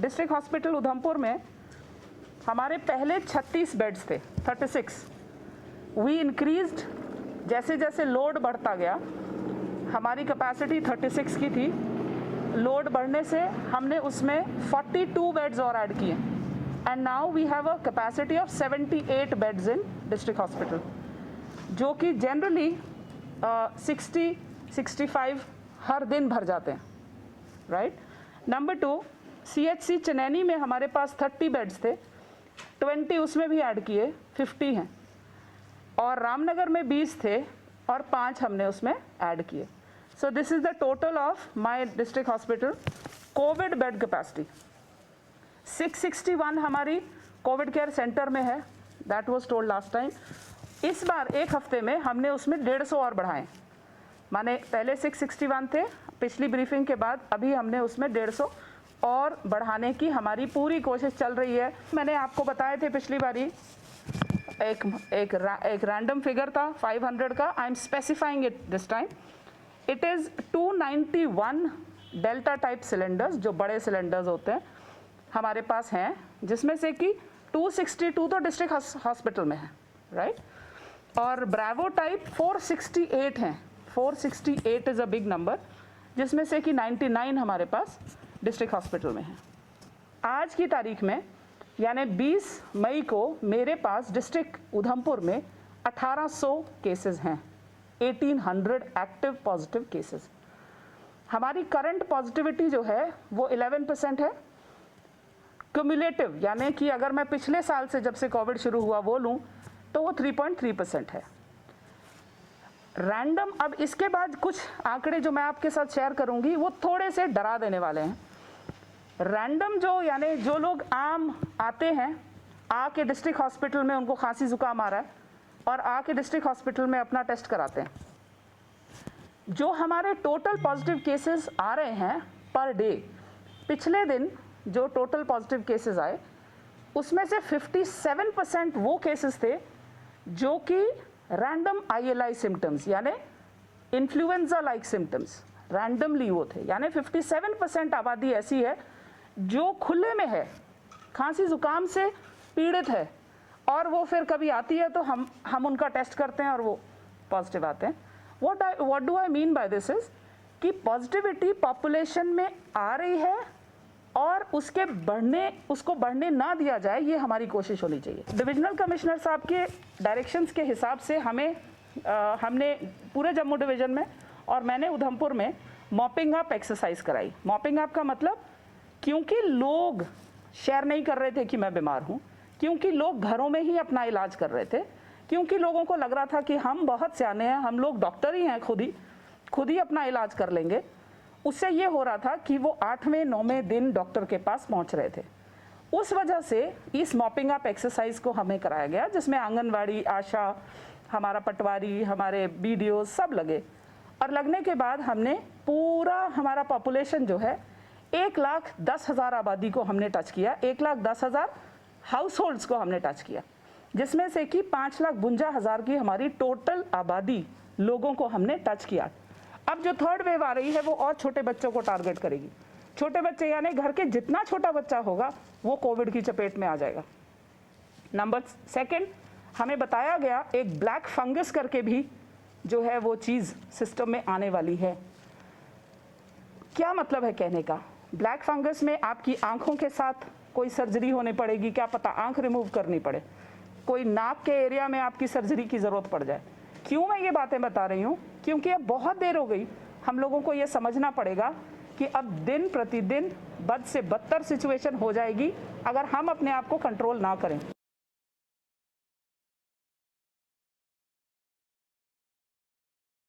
District hospital Udhampur में हमारे पहले 36 बेड्स थे, 36। वी इंक्रीज्ड, जैसे जैसे लोड बढ़ता गया, हमारी कैपेसिटी 36 की थी, लोड बढ़ने से हमने उसमें 42 बेड्स और ऐड किए and now we have a capacity of 78 beds in district hospital, जो कि जनरली 60-65 हर दिन भर जाते हैं, राइट। नंबर 2, CHC चनैनी में हमारे पास 30 बेड्स थे, 20 उसमें भी ऐड किए, 50 हैं। और रामनगर में 20 थे और 5 हमने उसमें ऐड किए। So this is the total of my district hospital Covid bed capacity. 661 हमारी कोविड केयर सेंटर में है, that was told last time. इस बार एक हफ्ते में हमने उसमें 150 और बढ़ाए, माने पहले 661 थे, पिछली ब्रीफिंग के बाद अभी हमने उसमें 150 और बढ़ाने की हमारी पूरी कोशिश चल रही है। मैंने आपको बताए थे पिछली बारी एक रैंडम फिगर था 500 का, I am specifying it this time. It is 291 delta type cylinders, जो बड़े सिलेंडर्स होते हैं हमारे पास हैं, जिसमें से कि 262 तो डिस्ट्रिक्ट हॉस्पिटल में है, राइट। और ब्रावो टाइप 468 हैं, 468 इज़ अ बिग नंबर, जिसमें से कि 99 हमारे पास डिस्ट्रिक्ट हॉस्पिटल में है। आज की तारीख में यानी 20 मई को मेरे पास डिस्ट्रिक्ट उधमपुर में 1800 केसेस हैं, 1800 एक्टिव पॉजिटिव केसेस। हमारी करंट पॉजिटिविटी जो है वो 11% है। क्यूमुलेटिव यानी कि अगर मैं पिछले साल से जब से कोविड शुरू हुआ वो लूँ तो वो 3.3% है। रैंडम, अब इसके बाद कुछ आंकड़े जो मैं आपके साथ शेयर करूंगी वो थोड़े से डरा देने वाले हैं। रैंडम जो यानी जो लोग आम आते हैं, आके डिस्ट्रिक्ट हॉस्पिटल में उनको खांसी जुकाम आ रहा है और आके डिस्ट्रिक्ट हॉस्पिटल में अपना टेस्ट कराते हैं, जो हमारे टोटल पॉजिटिव केसेस आ रहे हैं पर डे, पिछले दिन जो टोटल पॉजिटिव केसेस आए उसमें से 57% वो केसेस थे जो कि रैंडम ILI सिम्टम्स यानी इन्फ्लुएंजा लाइक सिम्टम्स रैंडमली वो थे। यानी 57% आबादी ऐसी है जो खुले में है, खांसी जुकाम से पीड़ित है, और वो फिर कभी आती है तो हम उनका टेस्ट करते हैं और वो पॉजिटिव आते हैं। What do I mean by this is कि पॉजिटिविटी पॉपुलेशन में आ रही है और उसको बढ़ने ना दिया जाए, ये हमारी कोशिश होनी चाहिए। डिविजनल कमिश्नर साहब के डायरेक्शंस के हिसाब से हमने पूरे जम्मू डिवीज़न में और मैंने उधमपुर में मॉपिंग अप एक्सरसाइज कराई। मॉपिंग अप का मतलब, क्योंकि लोग शेयर नहीं कर रहे थे कि मैं बीमार हूँ, क्योंकि लोग घरों में ही अपना इलाज कर रहे थे, क्योंकि लोगों को लग रहा था कि हम बहुत सियाने हैं, हम लोग डॉक्टर ही हैं, खुद ही अपना इलाज कर लेंगे, उससे ये हो रहा था कि वो 8वें 9वें दिन डॉक्टर के पास पहुंच रहे थे। उस वजह से इस मॉपिंग अप एक्सरसाइज को हमें कराया गया, जिसमें आंगनवाड़ी, आशा, हमारा पटवारी, हमारे BDO सब लगे। और लगने के बाद हमने पूरा हमारा पॉपुलेशन जो है 1,10,000 आबादी को हमने टच किया, 1,10,000 हाउस होल्ड्स को हमने टच किया, जिसमें से कि 5,52,000 की हमारी टोटल आबादी लोगों को हमने टच किया। अब जो थर्ड वेव आ रही है वो और छोटे बच्चों को टारगेट करेगी। छोटे बच्चे यानी घर के जितना छोटा बच्चा होगा वो कोविड की चपेट में आ जाएगा। नंबर 2, हमें बताया गया एक ब्लैक फंगस करके भी जो है वो चीज़ सिस्टम में आने वाली है। क्या मतलब है कहने का? ब्लैक फंगस में आपकी आंखों के साथ कोई सर्जरी होने पड़ेगी, क्या पता आंख रिमूव करनी पड़े, कोई नाक के एरिया में आपकी सर्जरी की ज़रूरत पड़ जाए। क्यों मैं ये बातें बता रही हूँ? क्योंकि अब बहुत देर हो गई, हम लोगों को ये समझना पड़ेगा कि अब दिन प्रतिदिन बद से बदतर सिचुएशन हो जाएगी अगर हम अपने आप को कंट्रोल ना करें।